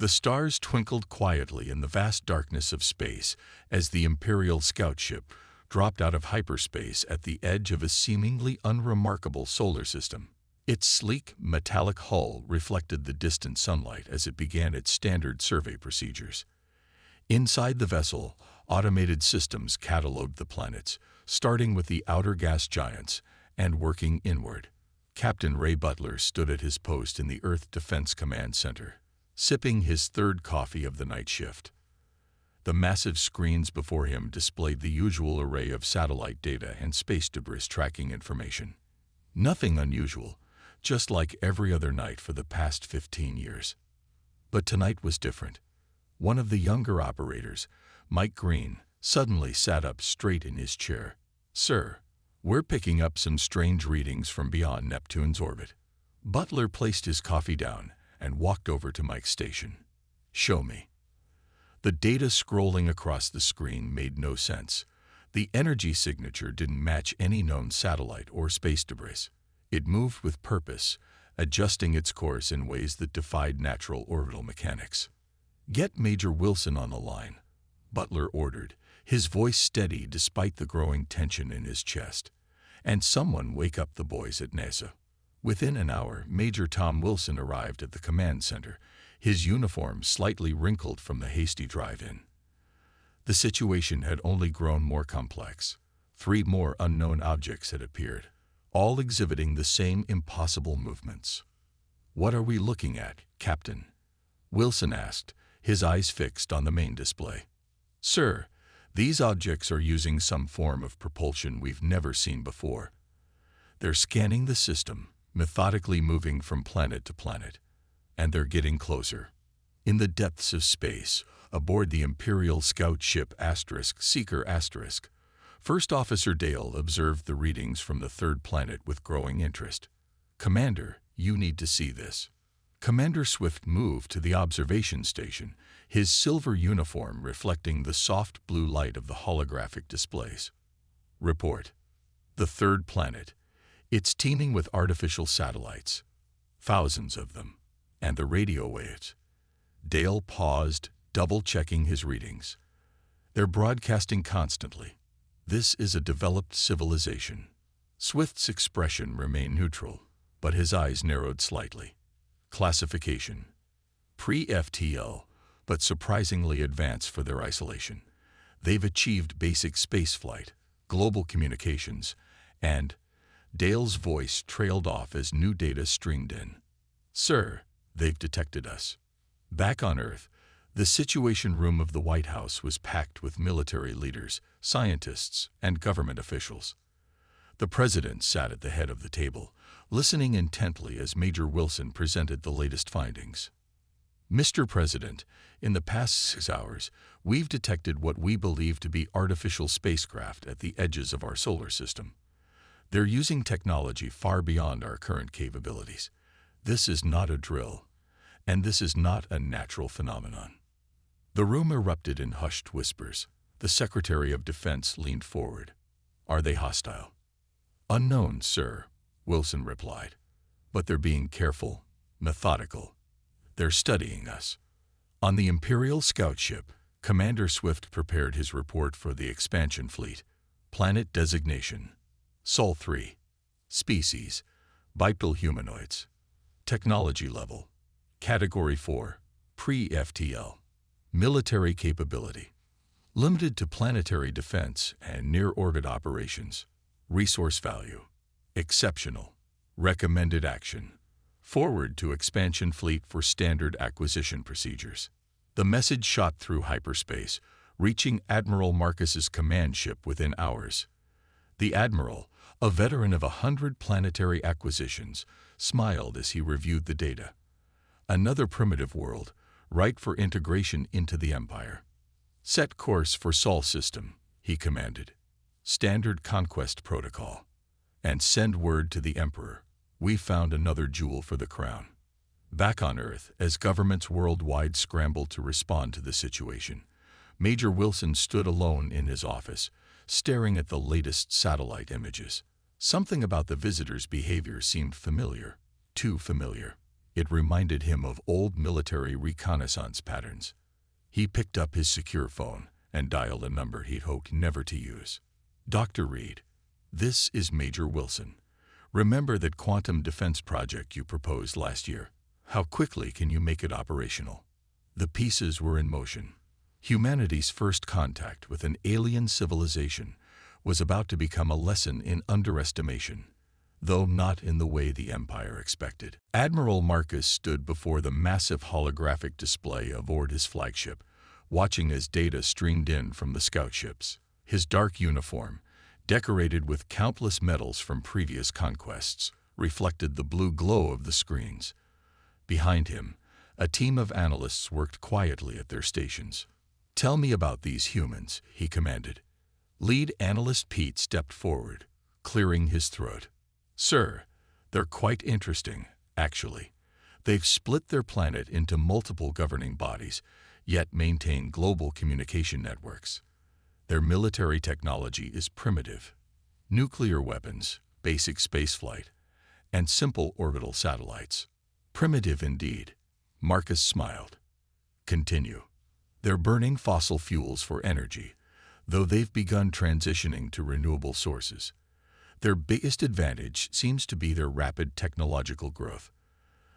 The stars twinkled quietly in the vast darkness of space as the Imperial scout ship dropped out of hyperspace at the edge of a seemingly unremarkable solar system. Its sleek, metallic hull reflected the distant sunlight as it began its standard survey procedures. Inside the vessel, automated systems catalogued the planets, starting with the outer gas giants and working inward. Captain Ray Butler stood at his post in the Earth Defense Command Center, sipping his third coffee of the night shift. The massive screens before him displayed the usual array of satellite data and space debris tracking information. Nothing unusual, just like every other night for the past 15 years. But tonight was different. One of the younger operators, Mike Green, suddenly sat up straight in his chair. "Sir, we're picking up some strange readings from beyond Neptune's orbit." Butler placed his coffee down and walked over to Mike's station. "Show me." The data scrolling across the screen made no sense. The energy signature didn't match any known satellite or space debris. It moved with purpose, adjusting its course in ways that defied natural orbital mechanics. "Get Major Wilson on the line," Butler ordered, his voice steady despite the growing tension in his chest. "And someone wake up the boys at NASA." Within an hour, Major Tom Wilson arrived at the command center, his uniform slightly wrinkled from the hasty drive-in. The situation had only grown more complex. 3 more unknown objects had appeared, all exhibiting the same impossible movements. "What are we looking at, Captain?" Wilson asked, his eyes fixed on the main display. "Sir, these objects are using some form of propulsion we've never seen before. They're scanning the system, methodically moving from planet to planet, and they're getting closer." In the depths of space, aboard the Imperial scout ship Seeker**, First Officer Dale observed the readings from the third planet with growing interest. "Commander, you need to see this." Commander Swift moved to the observation station, his silver uniform reflecting the soft blue light of the holographic displays. "Report. The third planet. It's teeming with artificial satellites. Thousands of them. And the radio waves." Dale paused, double-checking his readings. "They're broadcasting constantly. This is a developed civilization." Swift's expression remained neutral, but his eyes narrowed slightly. "Classification. Pre-FTL, but surprisingly advanced for their isolation. They've achieved basic spaceflight, global communications, and—" Dale's voice trailed off as new data streamed in. "Sir, they've detected us." Back on Earth, the Situation Room of the White House was packed with military leaders, scientists, and government officials. The president sat at the head of the table, listening intently as Major Wilson presented the latest findings. "Mr. President, in the past 6 hours, we've detected what we believe to be artificial spacecraft at the edges of our solar system. They're using technology far beyond our current capabilities. This is not a drill, and this is not a natural phenomenon." The room erupted in hushed whispers. The Secretary of Defense leaned forward. "Are they hostile?" "Unknown, sir," Wilson replied. "But they're being careful, methodical. They're studying us." On the Imperial scout ship, Commander Swift prepared his report for the expansion fleet. Planet designation: Sol 3. Species: bipedal humanoids. Technology level: Category 4, pre-FTL. Military capability: limited to planetary defense and near-orbit operations. Resource value: exceptional. Recommended action: forward to expansion fleet for standard acquisition procedures. The message shot through hyperspace, reaching Admiral Marcus's command ship within hours. The Admiral, a veteran of 100 planetary acquisitions, smiled as he reviewed the data. Another primitive world, ripe for integration into the Empire. "Set course for Sol system," he commanded. "Standard conquest protocol. And send word to the Emperor. We found another jewel for the crown." Back on Earth, as governments worldwide scrambled to respond to the situation, Major Wilson stood alone in his office, staring at the latest satellite images. Something about the visitor's behavior seemed familiar, too familiar. It reminded him of old military reconnaissance patterns. He picked up his secure phone and dialed a number he'd hoped never to use. Dr. Reed, this is Major Wilson. Remember that quantum defense project you proposed last year? How quickly can you make it operational? The pieces were in motion. Humanity's first contact with an alien civilization was about to become a lesson in underestimation, though not in the way the Empire expected. Admiral Marcus stood before the massive holographic display aboard his flagship, watching as data streamed in from the scout ships. His dark uniform, decorated with countless medals from previous conquests, reflected the blue glow of the screens. Behind him, a team of analysts worked quietly at their stations. "Tell me about these humans," he commanded. Lead analyst Pete stepped forward, clearing his throat. "Sir, they're quite interesting, actually. They've split their planet into multiple governing bodies, yet maintain global communication networks. Their military technology is primitive. Nuclear weapons, basic spaceflight, and simple orbital satellites. Primitive indeed." Marcus smiled. "Continue. They're burning fossil fuels for energy, though they've begun transitioning to renewable sources. Their biggest advantage seems to be their rapid technological growth.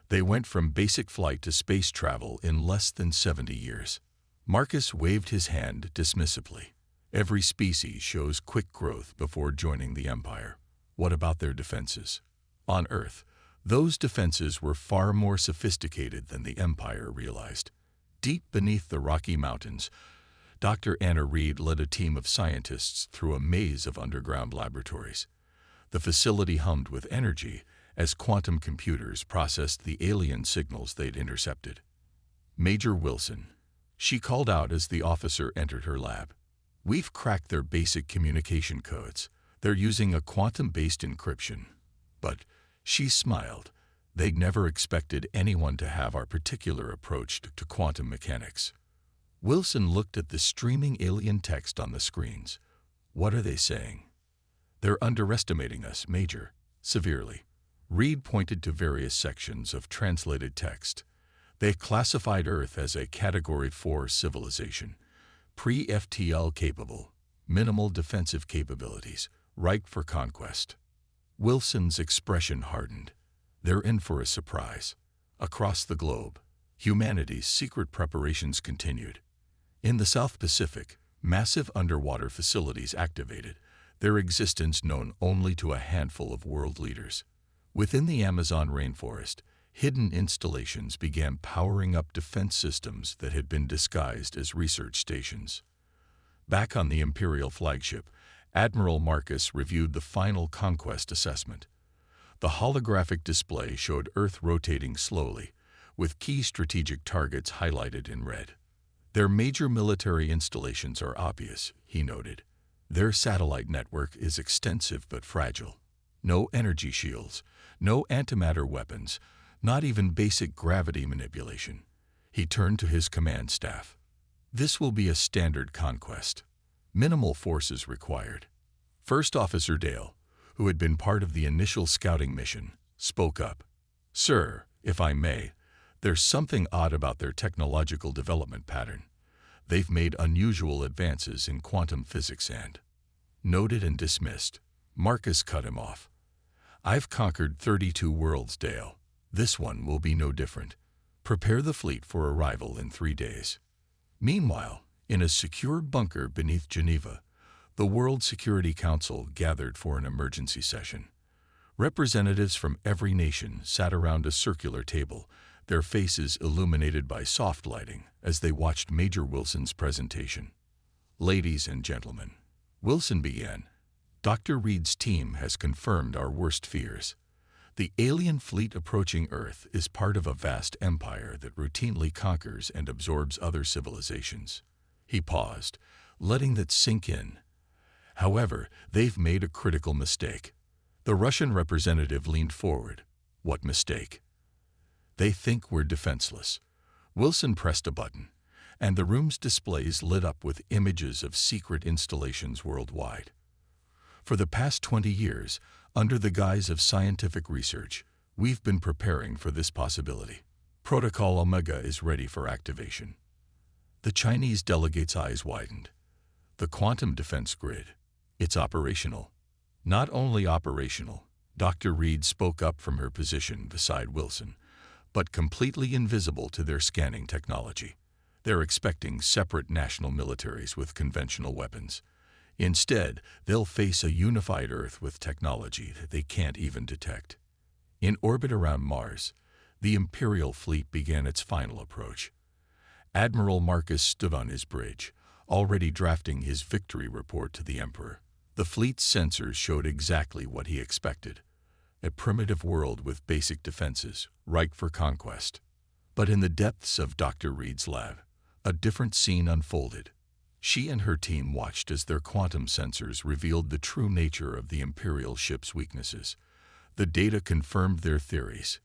They went from basic flight to space travel in less than 70 years. Marcus waved his hand dismissively. "Every species shows quick growth before joining the Empire. What about their defenses? On Earth, those defenses were far more sophisticated than the Empire realized. Deep beneath the Rocky Mountains, Dr. Anna Reed led a team of scientists through a maze of underground laboratories. The facility hummed with energy as quantum computers processed the alien signals they'd intercepted. Major Wilson," she called out as the officer entered her lab. "We've cracked their basic communication codes. They're using a quantum-based encryption." But she smiled. They'd never expected anyone to have our particular approach to quantum mechanics. Wilson looked at the streaming alien text on the screens. "What are they saying?" "They're underestimating us, Major, severely." Reed pointed to various sections of translated text. "They classified Earth as a Category 4 civilization, pre-FTL capable, minimal defensive capabilities, ripe for conquest." Wilson's expression hardened. They're in for a surprise. Across the globe, humanity's secret preparations continued. In the South Pacific, massive underwater facilities activated, their existence known only to a handful of world leaders. Within the Amazon rainforest, hidden installations began powering up defense systems that had been disguised as research stations. Back on the Imperial flagship, Admiral Marcus reviewed the final conquest assessment. The holographic display showed Earth rotating slowly, with key strategic targets highlighted in red. "Their major military installations are obvious," he noted. "Their satellite network is extensive but fragile. No energy shields, no antimatter weapons, not even basic gravity manipulation." He turned to his command staff. "This will be a standard conquest. Minimal forces required." First Officer Dale, who had been part of the initial scouting mission, spoke up. "Sir, if I may, there's something odd about their technological development pattern. They've made unusual advances in quantum physics and—" Noted and dismissed. Marcus cut him off. "I've conquered 32 worlds, Dale. This one will be no different. Prepare the fleet for arrival in 3 days." Meanwhile, in a secure bunker beneath Geneva, the World Security Council gathered for an emergency session. Representatives from every nation sat around a circular table, their faces illuminated by soft lighting as they watched Major Wilson's presentation. "Ladies and gentlemen," Wilson began, "Dr. Reed's team has confirmed our worst fears. The alien fleet approaching Earth is part of a vast empire that routinely conquers and absorbs other civilizations." He paused, letting that sink in. "However, they've made a critical mistake." The Russian representative leaned forward. "What mistake?" "They think we're defenseless." Wilson pressed a button, and the room's displays lit up with images of secret installations worldwide. For the past 20 years, under the guise of scientific research, We've been preparing for this possibility. Protocol Omega is ready for activation. The Chinese delegate's eyes widened. The quantum defense grid. It's operational. Not only operational, Dr. Reed spoke up from her position beside Wilson, but completely invisible to their scanning technology. They're expecting separate national militaries with conventional weapons. Instead, they'll face a unified Earth with technology that they can't even detect. In orbit around Mars, the Imperial fleet began its final approach. Admiral Marcus stood on his bridge, already drafting his victory report to the Emperor. The fleet's sensors showed exactly what he expected: a primitive world with basic defenses, ripe for conquest. But in the depths of Dr. Reed's lab, a different scene unfolded. She and her team watched as their quantum sensors revealed the true nature of the Imperial ship's weaknesses. The data confirmed their theories.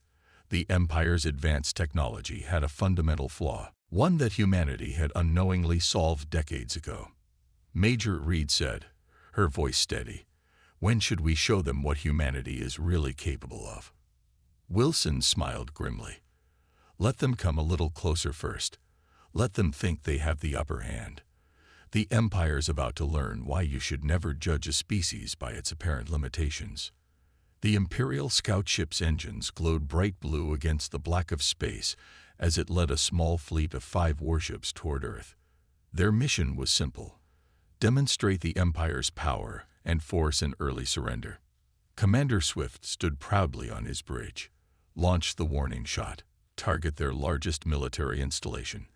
The Empire's advanced technology had a fundamental flaw, one that humanity had unknowingly solved decades ago. Major Reed said, her voice steady, "When should we show them what humanity is really capable of?" Wilson smiled grimly. "Let them come a little closer first. Let them think they have the upper hand. The Empire's about to learn why you should never judge a species by its apparent limitations." The Imperial scout ship's engines glowed bright blue against the black of space as it led a small fleet of 5 warships toward Earth. Their mission was simple: demonstrate the Empire's power and force an early surrender. Commander Swift stood proudly on his bridge. Launch the warning shot. Target their largest military installation,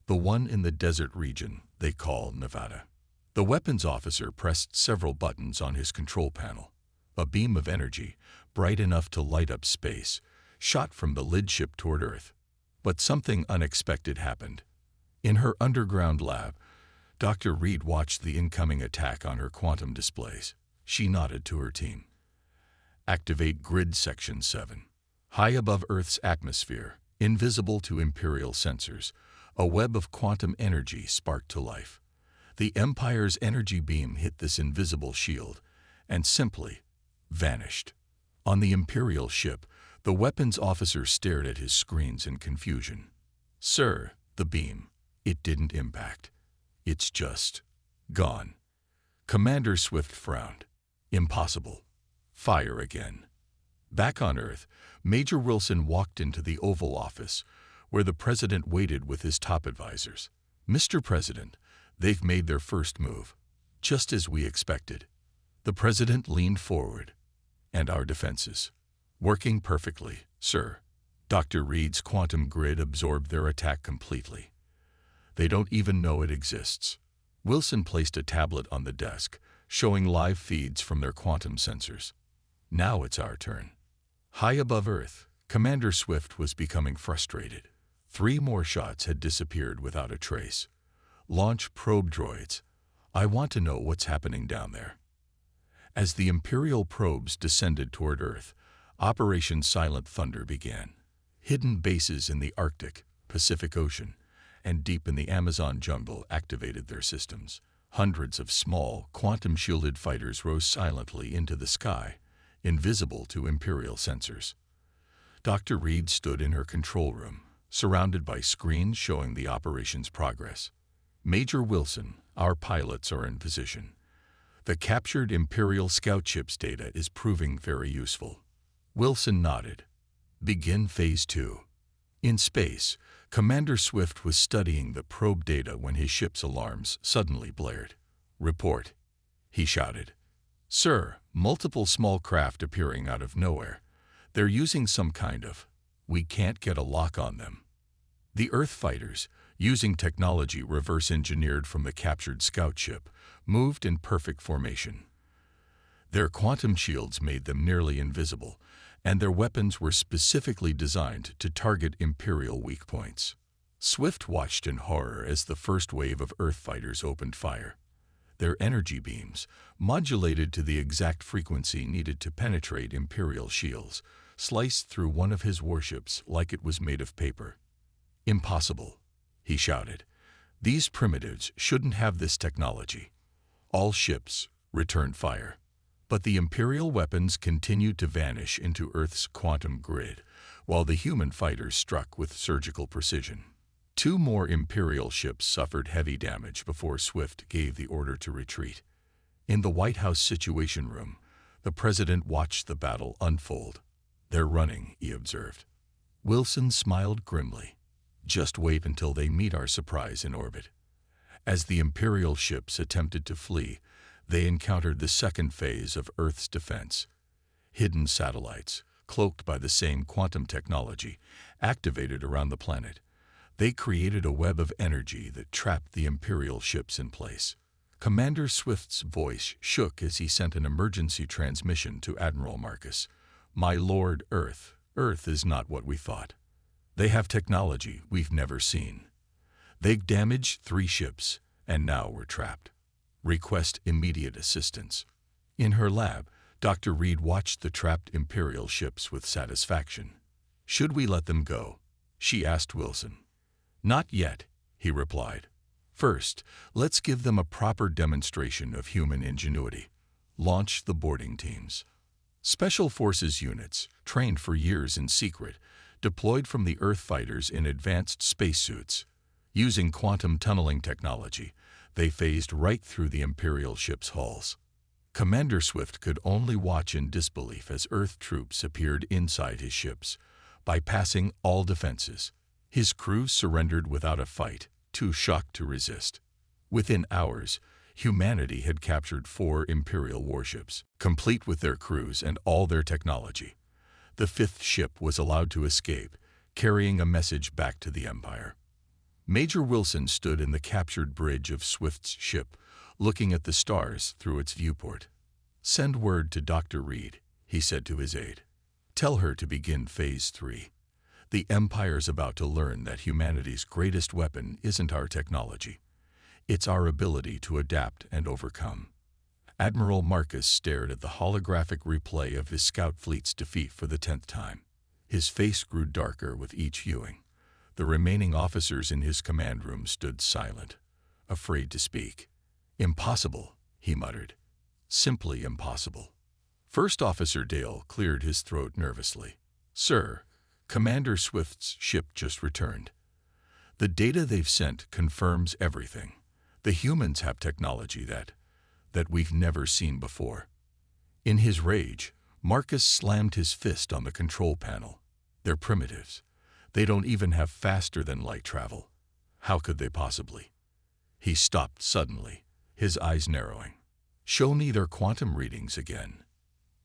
the one in the desert region they call Nevada. The weapons officer pressed several buttons on his control panel. A beam of energy, bright enough to light up space, shot from the lid ship toward Earth. But something unexpected happened. In her underground lab, Dr. Reed watched the incoming attack on her quantum displays. She nodded to her team. Activate Grid Section 7. High above Earth's atmosphere, invisible to Imperial sensors, a web of quantum energy sparked to life. The Empire's energy beam hit this invisible shield and simply vanished. On the Imperial ship, the weapons officer stared at his screens in confusion. "Sir, the beam, it didn't impact. It's just gone." Commander Swift frowned. "Impossible. Fire again." Back on Earth, Major Wilson walked into the Oval Office, where the President waited with his top advisors. "Mr. President, they've made their first move, just as we expected." The President leaned forward. "And our defenses? Working perfectly, sir." Dr. Reed's quantum grid absorbed their attack completely. "They don't even know it exists." Wilson placed a tablet on the desk, showing live feeds from their quantum sensors. "Now it's our turn." High above Earth, Commander Swift was becoming frustrated. 3 more shots had disappeared without a trace. "Launch probe droids. I want to know what's happening down there." As the Imperial probes descended toward Earth, Operation Silent Thunder began. Hidden bases in the Arctic, Pacific Ocean, and deep in the Amazon jungle activated their systems. Hundreds of small, quantum-shielded fighters rose silently into the sky, invisible to Imperial sensors. Dr. Reed stood in her control room, surrounded by screens showing the operation's progress. "Major Wilson, our pilots are in position. The captured Imperial scout ship's data is proving very useful." Wilson nodded. "Begin Phase 2. In space, Commander Swift was studying the probe data when his ship's alarms suddenly blared. "Report," he shouted. "Sir, multiple small craft appearing out of nowhere. They're using some kind of... We can't get a lock on them." The Earth fighters, using technology reverse-engineered from the captured scout ship, moved in perfect formation. Their quantum shields made them nearly invisible, and their weapons were specifically designed to target Imperial weak points. Swift watched in horror as the first wave of Earth fighters opened fire. Their energy beams, modulated to the exact frequency needed to penetrate Imperial shields, sliced through one of his warships like it was made of paper. "Impossible," he shouted. "These primitives shouldn't have this technology." All ships returned fire. But the Imperial weapons continued to vanish into Earth's quantum grid, while the human fighters struck with surgical precision. 2 more Imperial ships suffered heavy damage before Swift gave the order to retreat. In the White House Situation Room, the president watched the battle unfold. "They're running," he observed. Wilson smiled grimly. "Just wait until they meet our surprise in orbit." As the Imperial ships attempted to flee, they encountered the second phase of Earth's defense. Hidden satellites, cloaked by the same quantum technology, activated around the planet. They created a web of energy that trapped the Imperial ships in place. Commander Swift's voice shook as he sent an emergency transmission to Admiral Marcus. "My Lord Earth, Earth is not what we thought. They have technology we've never seen. They've damaged 3 ships, and now we're trapped. Request immediate assistance." In her lab, Dr. Reed watched the trapped Imperial ships with satisfaction. "Should we let them go?" she asked Wilson. "Not yet," he replied. "First, let's give them a proper demonstration of human ingenuity. Launch the boarding teams." Special Forces units, trained for years in secret, deployed from the Earth fighters in advanced spacesuits. Using quantum tunneling technology, they phased right through the Imperial ships' hulls. Commander Swift could only watch in disbelief as Earth troops appeared inside his ships, bypassing all defenses. His crews surrendered without a fight, too shocked to resist. Within hours, humanity had captured 4 Imperial warships, complete with their crews and all their technology. The 5th ship was allowed to escape, carrying a message back to the Empire. Major Wilson stood in the captured bridge of Swift's ship, looking at the stars through its viewport. "Send word to Dr. Reed," he said to his aide. "Tell her to begin Phase 3. The Empire's about to learn that humanity's greatest weapon isn't our technology. It's our ability to adapt and overcome." Admiral Marcus stared at the holographic replay of his scout fleet's defeat for the 10th time. His face grew darker with each viewing. The remaining officers in his command room stood silent, afraid to speak. "Impossible," he muttered. "Simply impossible." First Officer Dale cleared his throat nervously. "Sir, Commander Swift's ship just returned. The data they've sent confirms everything. The humans have technology that we've never seen before." In his rage, Marcus slammed his fist on the control panel. "They're primitives. They don't even have faster-than-light travel. How could they possibly?" He stopped suddenly, his eyes narrowing. "Show me their quantum readings again."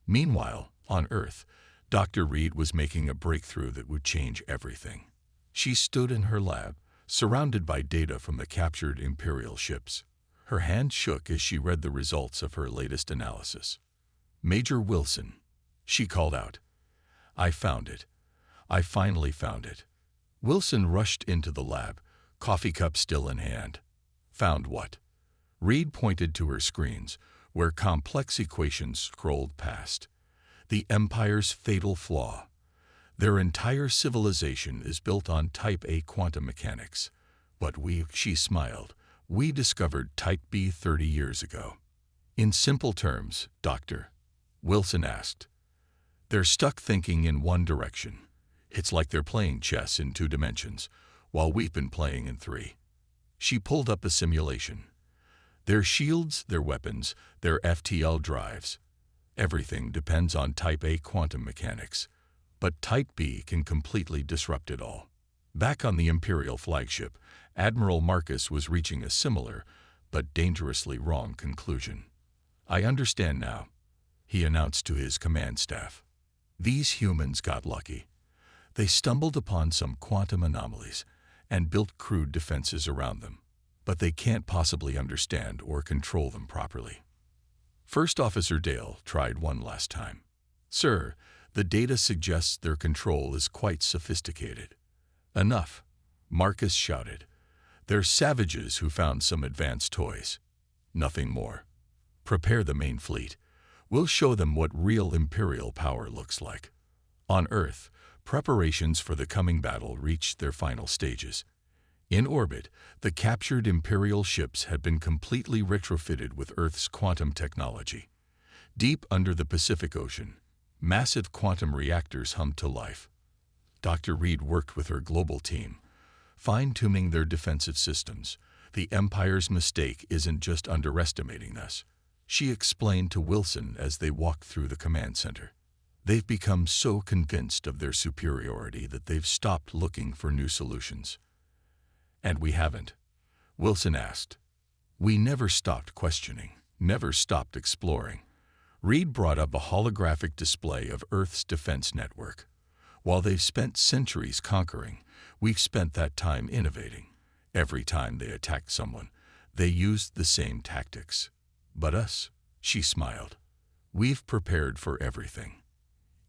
Meanwhile, on Earth, Dr. Reed was making a breakthrough that would change everything. She stood in her lab, surrounded by data from the captured Imperial ships. Her hand shook as she read the results of her latest analysis. "Major Wilson," she called out. "I found it. I finally found it." Wilson rushed into the lab, coffee cup still in hand. "Found what?" Reed pointed to her screens, where complex equations scrolled past. "The Empire's fatal flaw. Their entire civilization is built on Type A quantum mechanics. But she smiled, "we discovered Type B 30 years ago." "In simple terms, Doctor?" Wilson asked. "They're stuck thinking in one direction. It's like they're playing chess in 2 dimensions, while we've been playing in 3. She pulled up a simulation. Their shields, their weapons, their FTL drives. Everything depends on Type A quantum mechanics. But Type B can completely disrupt it all." Back on the Imperial flagship, Admiral Marcus was reaching a similar, but dangerously wrong conclusion. "I understand now," he announced to his command staff. "These humans got lucky. They stumbled upon some quantum anomalies and built crude defenses around them. But they can't possibly understand or control them properly." First Officer Dale tried one last time. "Sir, the data suggests their control is quite sophisticated." "Enough," Marcus shouted. "They're savages who found some advanced toys. Nothing more. Prepare the main fleet. We'll show them what real Imperial power looks like." On Earth, preparations for the coming battle reached their final stages. In orbit, the captured Imperial ships had been completely retrofitted with Earth's quantum technology. Deep under the Pacific Ocean, massive quantum reactors hummed to life. Dr. Reed worked with her global team, fine-tuning their defensive systems. The Empire's mistake isn't just underestimating us, she explained to Wilson as they walked through the command center. They've become so convinced of their superiority that they've stopped looking for new solutions. And we haven't? Wilson asked. We never stopped questioning, never stopped exploring. Reed brought up a holographic display of Earth's defense network. While they've spent centuries conquering, we've spent that time innovating. Every time they attacked someone, they used the same tactics. But us, she smiled. We've prepared for everything.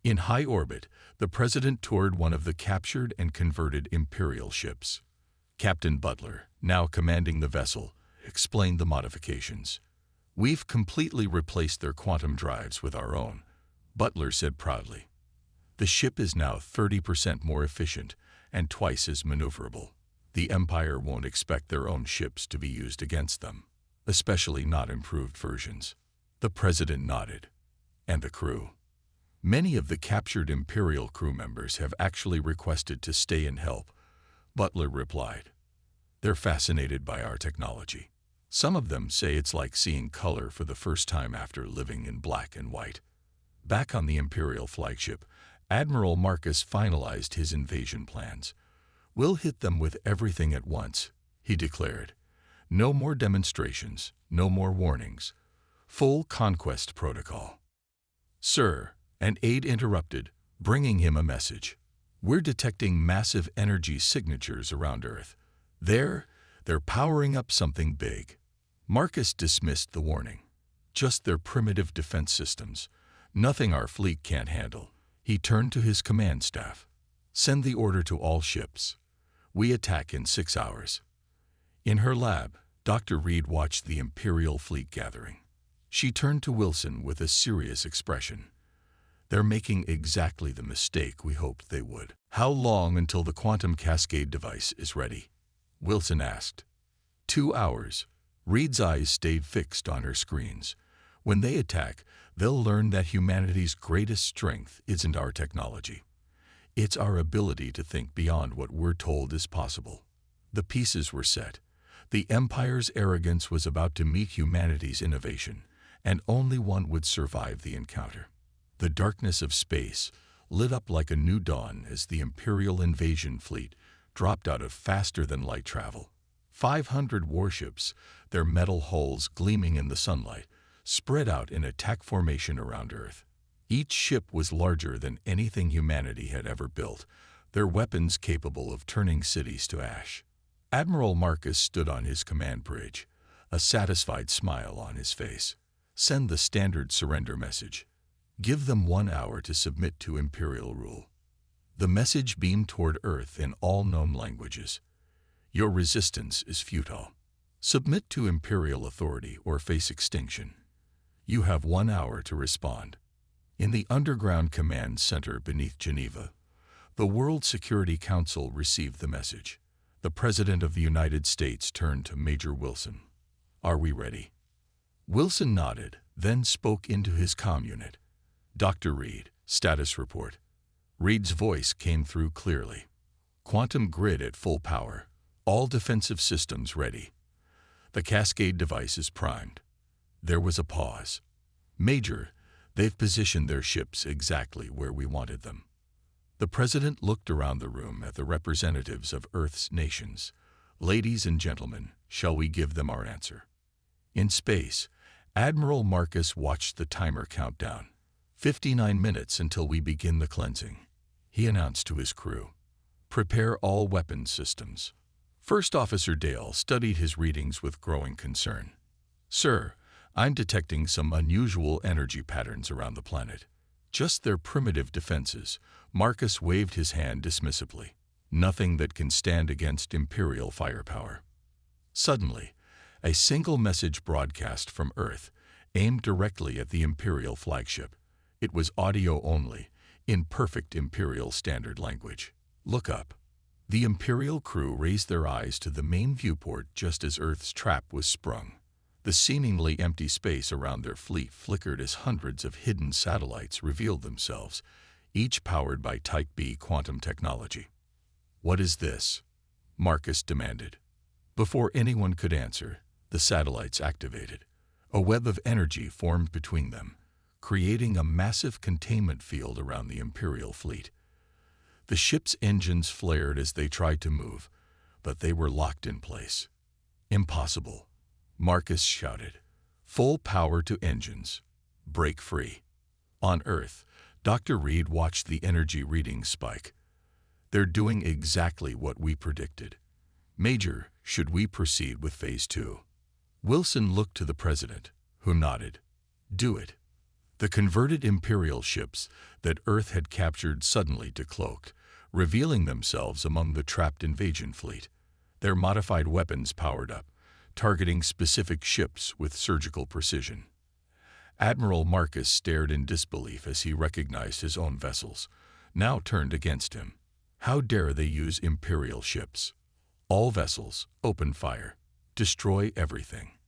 In high orbit, the president toured one of the captured and converted Imperial ships. Captain Butler, now commanding the vessel, explained the modifications. We've completely replaced their quantum drives with our own, Butler said proudly. The ship is now 30% more efficient and twice as maneuverable. The Empire won't expect their own ships to be used against them, especially not improved versions. The president nodded. And the crew? Many of the captured Imperial crew members have actually requested to stay and help, Butler replied. They're fascinated by our technology. Some of them say it's like seeing color for the first time after living in black and white. Back on the Imperial flagship, Admiral Marcus finalized his invasion plans. We'll hit them with everything at once, he declared. No more demonstrations, no more warnings. Full conquest protocol. Sir, an aide interrupted, bringing him a message. We're detecting massive energy signatures around Earth. They're powering up something big. Marcus dismissed the warning. Just their primitive defense systems. Nothing our fleet can't handle. He turned to his command staff. Send the order to all ships. We attack in 6 hours. In her lab, Dr. Reed watched the Imperial fleet gathering. She turned to Wilson with a serious expression. They're making exactly the mistake we hoped they would. How long until the quantum cascade device is ready? Wilson asked. 2 hours. Reed's eyes stayed fixed on her screens. When they attack, they'll learn that humanity's greatest strength isn't our technology. It's our ability to think beyond what we're told is possible. The pieces were set. The Empire's arrogance was about to meet humanity's innovation, and only one would survive the encounter. The darkness of space lit up like a new dawn as the Imperial invasion fleet dropped out of faster-than-light travel. 500 warships, their metal hulls gleaming in the sunlight, spread out in attack formation around Earth. Each ship was larger than anything humanity had ever built, their weapons capable of turning cities to ash. Admiral Marcus stood on his command bridge, a satisfied smile on his face. Send the standard surrender message. Give them 1 hour to submit to Imperial rule. The message beamed toward Earth in all known languages. Your resistance is futile. Submit to Imperial authority or face extinction. You have 1 hour to respond. In the underground command center beneath Geneva, the World Security Council received the message. The President of the United States turned to Major Wilson. Are we ready? Wilson nodded, then spoke into his comm unit. Dr. Reed, status report. Reed's voice came through clearly. Quantum grid at full power. All defensive systems ready. The cascade device is primed. There was a pause. Major, they've positioned their ships exactly where we wanted them. The president looked around the room at the representatives of Earth's nations. Ladies and gentlemen, shall we give them our answer? In space, Admiral Marcus watched the timer count down. 59 minutes until we begin the cleansing. He announced to his crew. Prepare all weapons systems. First Officer Dale studied his readings with growing concern. Sir, I'm detecting some unusual energy patterns around the planet. Just their primitive defenses. Marcus waved his hand dismissively. Nothing that can stand against Imperial firepower. Suddenly, a single message broadcast from Earth, aimed directly at the Imperial flagship. It was audio only, in perfect Imperial standard language. Look up. The Imperial crew raised their eyes to the main viewport just as Earth's trap was sprung. The seemingly empty space around their fleet flickered as hundreds of hidden satellites revealed themselves, each powered by Type B quantum technology. "What is this?" Marcus demanded. Before anyone could answer, the satellites activated. A web of energy formed between them, creating a massive containment field around the Imperial fleet. The ship's engines flared as they tried to move, but they were locked in place. "Impossible," Marcus shouted. "Full power to engines. Break free." On Earth, Dr. Reed watched the energy readings spike. "They're doing exactly what we predicted. Major, should we proceed with Phase 2? Wilson looked to the President, who nodded. "Do it." The converted Imperial ships that Earth had captured suddenly decloaked, revealing themselves among the trapped invasion fleet. Their modified weapons powered up, targeting specific ships with surgical precision. Admiral Marcus stared in disbelief as he recognized his own vessels, now turned against him. How dare they use Imperial ships? "All vessels, open fire. Destroy everything."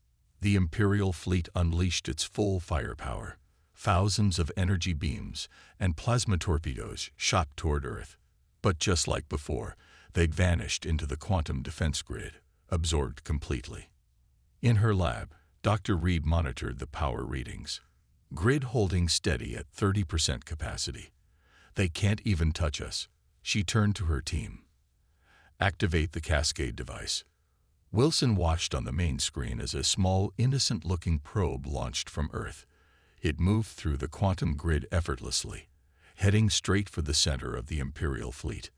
The Imperial fleet unleashed its full firepower. Thousands of energy beams and plasma torpedoes shot toward Earth. But just like before, they'd vanished into the quantum defense grid, absorbed completely. In her lab, Dr. Reed monitored the power readings. Grid holding steady at 30% capacity. "They can't even touch us." She turned to her team. "Activate the cascade device." Wilson watched on the main screen as a small, innocent-looking probe launched from Earth. It moved through the quantum grid effortlessly, heading straight for the center of the Imperial fleet.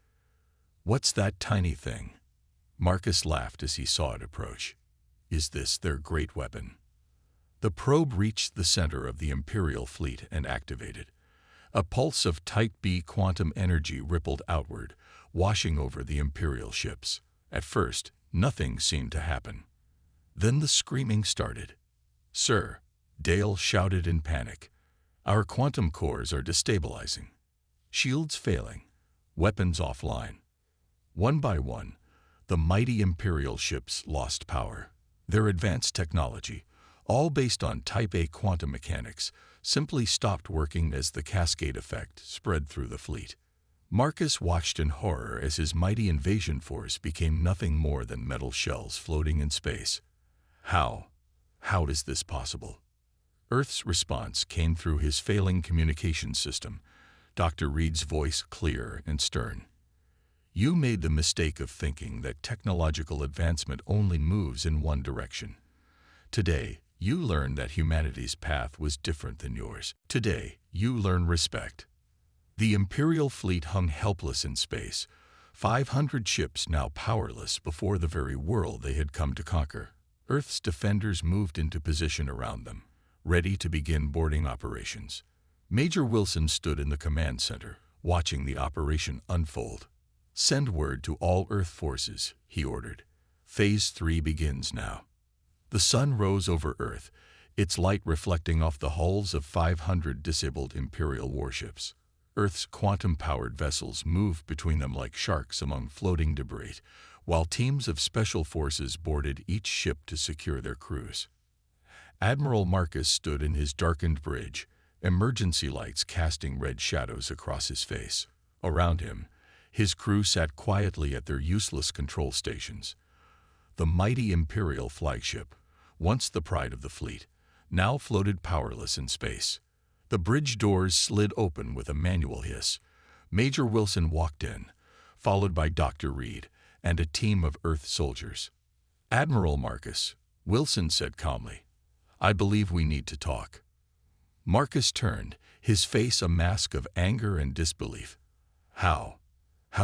"What's that tiny thing?" Marcus laughed as he saw it approach. "Is this their great weapon?" The probe reached the center of the Imperial fleet and activated. A pulse of Type B quantum energy rippled outward, washing over the Imperial ships. At first, nothing seemed to happen. Then the screaming started. "Sir," Dale shouted in panic, "our quantum cores are destabilizing. Shields failing. Weapons offline." One by one, the mighty Imperial ships lost power. Their advanced technology, all based on Type A quantum mechanics, simply stopped working as the cascade effect spread through the fleet. Marcus watched in horror as his mighty invasion force became nothing more than metal shells floating in space. How is this possible? Earth's response came through his failing communication system, Dr. Reed's voice clear and stern. "You made the mistake of thinking that technological advancement only moves in one direction. Today, you learn that humanity's path was different than yours. Today, you learn respect." The Imperial fleet hung helpless in space, 500 ships now powerless before the very world they had come to conquer. Earth's defenders moved into position around them, ready to begin boarding operations. Major Wilson stood in the command center, watching the operation unfold. "Send word to all Earth forces," he ordered. "Phase 3 begins now." The sun rose over Earth, its light reflecting off the hulls of 500 disabled Imperial warships. Earth's quantum-powered vessels moved between them like sharks among floating debris, while teams of special forces boarded each ship to secure their crews. Admiral Marcus stood in his darkened bridge, emergency lights casting red shadows across his face. Around him, his crew sat quietly at their useless control stations. The mighty Imperial flagship, once the pride of the fleet, now floated powerless in space. The bridge doors slid open with a manual hiss. Major Wilson walked in, followed by Dr. Reed and a team of Earth soldiers. "Admiral Marcus," Wilson said calmly, "I believe we need to talk." Marcus turned, his face a mask of anger and disbelief. How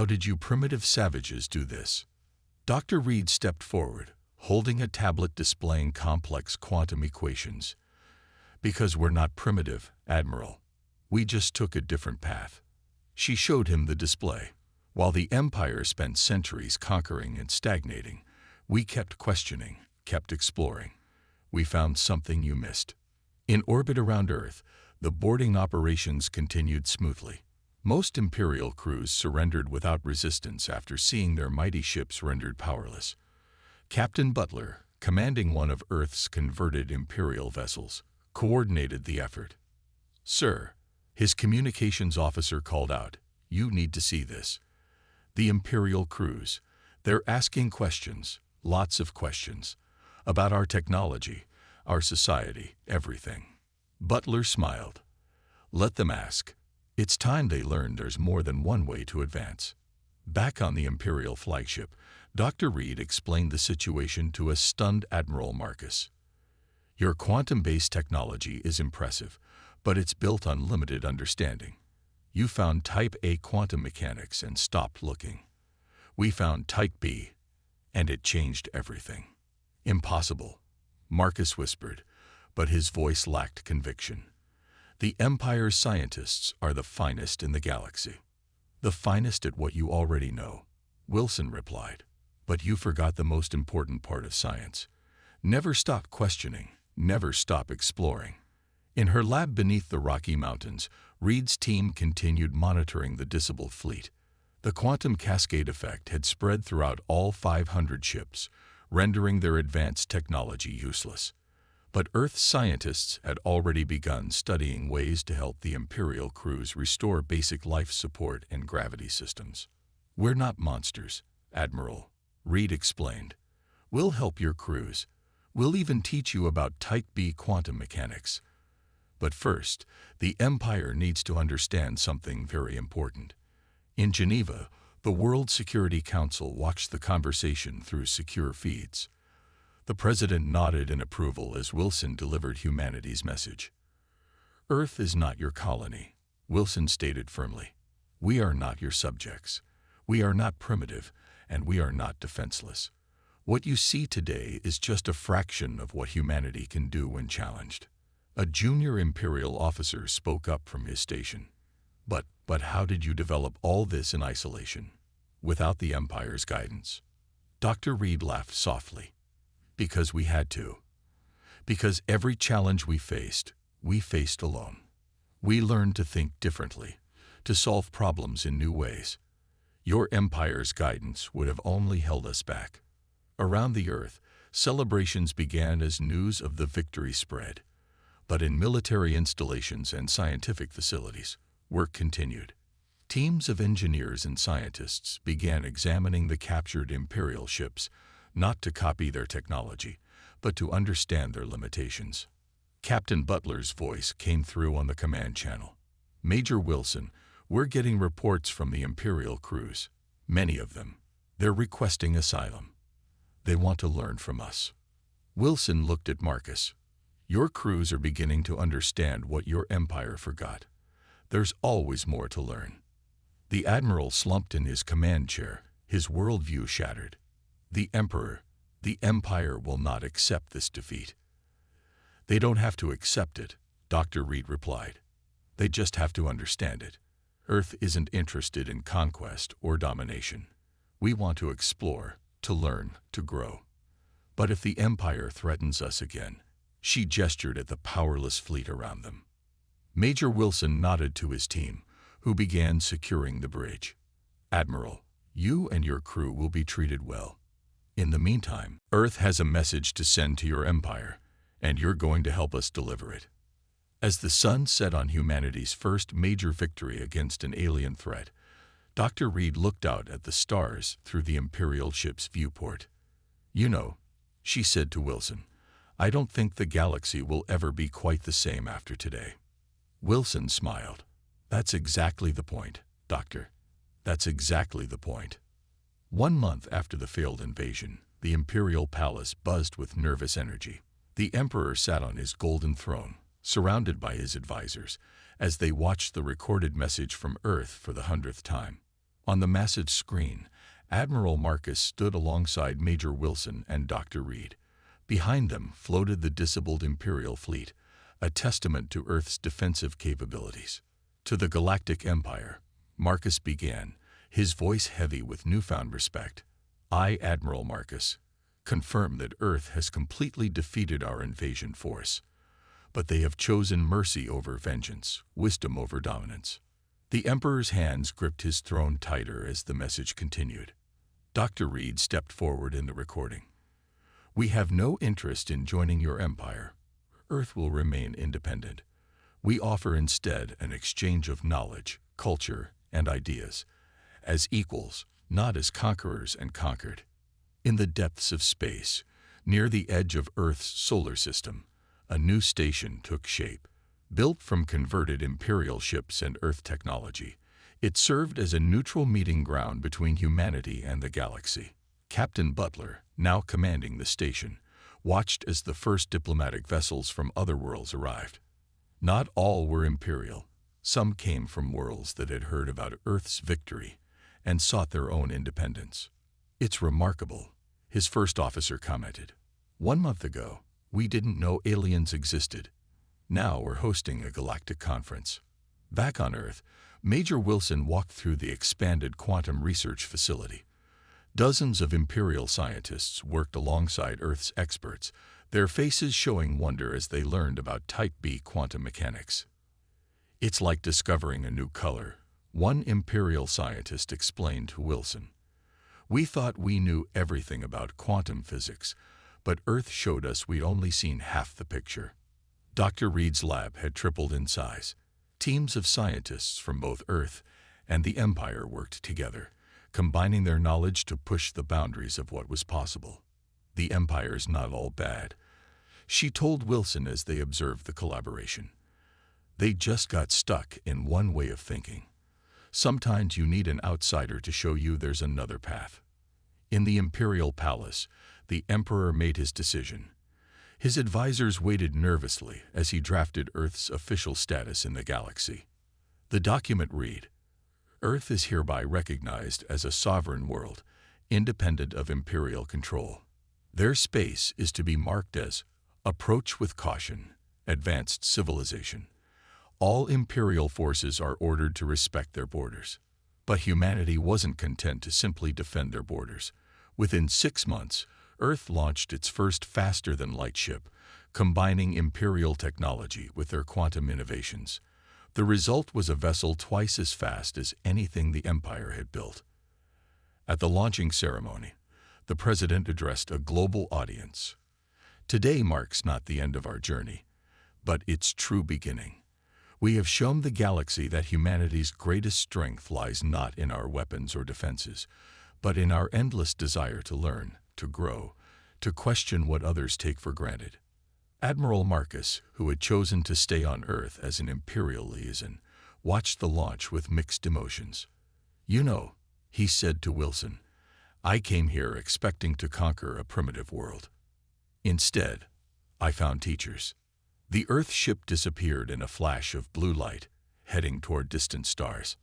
did you primitive savages do this?" Dr. Reed stepped forward, holding a tablet displaying complex quantum equations. "Because we're not primitive, Admiral. We just took a different path." She showed him the display. "While the Empire spent centuries conquering and stagnating, we kept questioning, kept exploring. We found something you missed." In orbit around Earth, the boarding operations continued smoothly. Most Imperial crews surrendered without resistance after seeing their mighty ships rendered powerless. Captain Butler, commanding one of Earth's converted Imperial vessels, coordinated the effort. "Sir," his communications officer called out, "you need to see this. The Imperial crews, they're asking questions, lots of questions, about our technology, our society, everything." Butler smiled. "Let them ask. It's time they learned there's more than one way to advance." Back on the Imperial flagship, Dr. Reed explained the situation to a stunned Admiral Marcus. "Your quantum-based technology is impressive, but it's built on limited understanding. You found Type A quantum mechanics and stopped looking. We found Type B, and it changed everything." "Impossible," Marcus whispered, but his voice lacked conviction. "The Empire's scientists are the finest in the galaxy." "The finest at what you already know," Wilson replied. "But you forgot the most important part of science. Never stop questioning, never stop exploring." In her lab beneath the Rocky Mountains, Reed's team continued monitoring the disabled fleet. The quantum cascade effect had spread throughout all 500 ships, rendering their advanced technology useless. But Earth's scientists had already begun studying ways to help the Imperial crews restore basic life support and gravity systems. "We're not monsters, Admiral," Reed explained. "We'll help your crews. We'll even teach you about Type B quantum mechanics. But first, the Empire needs to understand something very important." In Geneva, the World Security Council watched the conversation through secure feeds. The President nodded in approval as Wilson delivered humanity's message. "Earth is not your colony," Wilson stated firmly. "We are not your subjects. We are not primitive, and we are not defenseless. What you see today is just a fraction of what humanity can do when challenged." A junior Imperial officer spoke up from his station. But how did you develop all this in isolation, without the Empire's guidance?" Dr. Reed laughed softly. "Because we had to. Because every challenge we faced alone. We learned to think differently, to solve problems in new ways. Your Empire's guidance would have only held us back." Around the Earth, celebrations began as news of the victory spread. But in military installations and scientific facilities, work continued. Teams of engineers and scientists began examining the captured Imperial ships, not to copy their technology, but to understand their limitations. Captain Butler's voice came through on the command channel. "Major Wilson, we're getting reports from the Imperial crews. Many of them. They're requesting asylum. They want to learn from us." Wilson looked at Marcus. "Your crews are beginning to understand what your Empire forgot. There's always more to learn." The Admiral slumped in his command chair, his worldview shattered. "The Empire will not accept this defeat." "They don't have to accept it," Dr. Reed replied. "They just have to understand it. Earth isn't interested in conquest or domination. We want to explore, to learn, to grow. But if the Empire threatens us again," she gestured at the powerless fleet around them. Major Wilson nodded to his team, who began securing the bridge. "Admiral, you and your crew will be treated well. In the meantime, Earth has a message to send to your Empire, and you're going to help us deliver it." As the sun set on humanity's first major victory against an alien threat, Dr. Reed looked out at the stars through the Imperial ship's viewport. "You know," she said to Wilson, "I don't think the galaxy will ever be quite the same after today." Wilson smiled. "That's exactly the point, Doctor. That's exactly the point." 1 month after the failed invasion, the Imperial Palace buzzed with nervous energy. The Emperor sat on his golden throne, surrounded by his advisors, as they watched the recorded message from Earth for the 100th time. On the massive screen, Admiral Marcus stood alongside Major Wilson and Dr. Reed. Behind them floated the disabled Imperial fleet, a testament to Earth's defensive capabilities. "To the Galactic Empire," Marcus began, his voice heavy with newfound respect. "I, Admiral Marcus, confirm that Earth has completely defeated our invasion force. But they have chosen mercy over vengeance, wisdom over dominance." The Emperor's hands gripped his throne tighter as the message continued. Dr. Reed stepped forward in the recording. We have no interest in joining your empire. Earth will remain independent. We offer instead an exchange of knowledge, culture, and ideas, as equals, not as conquerors and conquered. In the depths of space, near the edge of Earth's solar system, a new station took shape. Built from converted Imperial ships and Earth technology, it served as a neutral meeting ground between humanity and the galaxy. Captain Butler, now commanding the station, watched as the first diplomatic vessels from other worlds arrived. Not all were Imperial. Some came from worlds that had heard about Earth's victory and sought their own independence. "It's remarkable," his first officer commented. "1 month ago, we didn't know aliens existed. Now we're hosting a galactic conference." Back on Earth, Major Wilson walked through the expanded quantum research facility. Dozens of Imperial scientists worked alongside Earth's experts, their faces showing wonder as they learned about Type B quantum mechanics. "It's like discovering a new color," one Imperial scientist explained to Wilson. "We thought we knew everything about quantum physics, but Earth showed us we'd only seen half the picture." Dr. Reed's lab had tripled in size. Teams of scientists from both Earth and the Empire worked together, combining their knowledge to push the boundaries of what was possible. "The Empire's not all bad," she told Wilson as they observed the collaboration. "They just got stuck in one way of thinking. Sometimes you need an outsider to show you there's another path." In the Imperial Palace, the Emperor made his decision. His advisors waited nervously as he drafted Earth's official status in the galaxy. The document read, "Earth is hereby recognized as a sovereign world, independent of Imperial control. Their space is to be marked as approach with caution, advanced civilization. All Imperial forces are ordered to respect their borders." But humanity wasn't content to simply defend their borders. Within 6 months, Earth launched its first faster-than-light ship, combining Imperial technology with their quantum innovations. The result was a vessel twice as fast as anything the Empire had built. At the launching ceremony, the President addressed a global audience. "Today marks not the end of our journey, but its true beginning. We have shown the galaxy that humanity's greatest strength lies not in our weapons or defenses, but in our endless desire to learn, to grow, to question what others take for granted." Admiral Marcus, who had chosen to stay on Earth as an Imperial liaison, watched the launch with mixed emotions. "You know," he said to Wilson, "I came here expecting to conquer a primitive world. Instead, I found teachers." The Earth ship disappeared in a flash of blue light, heading toward distant stars.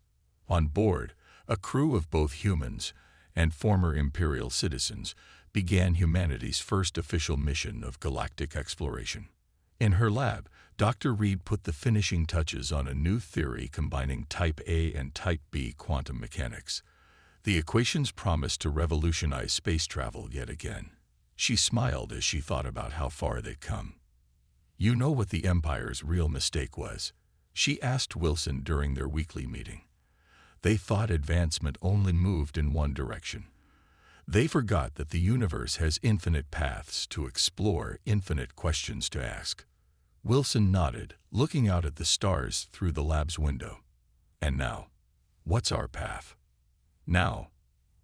On board, a crew of both humans and former Imperial citizens began humanity's first official mission of galactic exploration. In her lab, Dr. Reed put the finishing touches on a new theory combining Type A and Type B quantum mechanics. The equations promised to revolutionize space travel yet again. She smiled as she thought about how far they'd come. "You know what the Empire's real mistake was?" she asked Wilson during their weekly meeting. "They thought advancement only moved in one direction. They forgot that the universe has infinite paths to explore, infinite questions to ask." Wilson nodded, looking out at the stars through the lab's window. "And now, what's our path?" "Now,"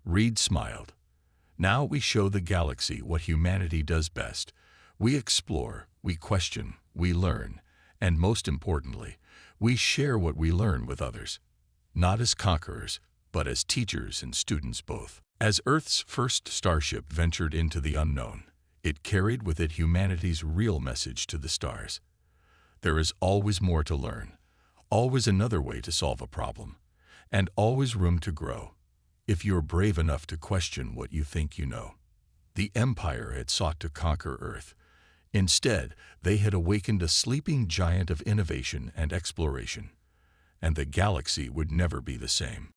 Reed smiled, "now we show the galaxy what humanity does best. We explore, we question, we learn, and most importantly, we share what we learn with others. Not as conquerors, but as teachers and students both." As Earth's first starship ventured into the unknown, it carried with it humanity's real message to the stars. There is always more to learn, always another way to solve a problem, and always room to grow, if you're brave enough to question what you think you know. The Empire had sought to conquer Earth. Instead, they had awakened a sleeping giant of innovation and exploration, and the galaxy would never be the same.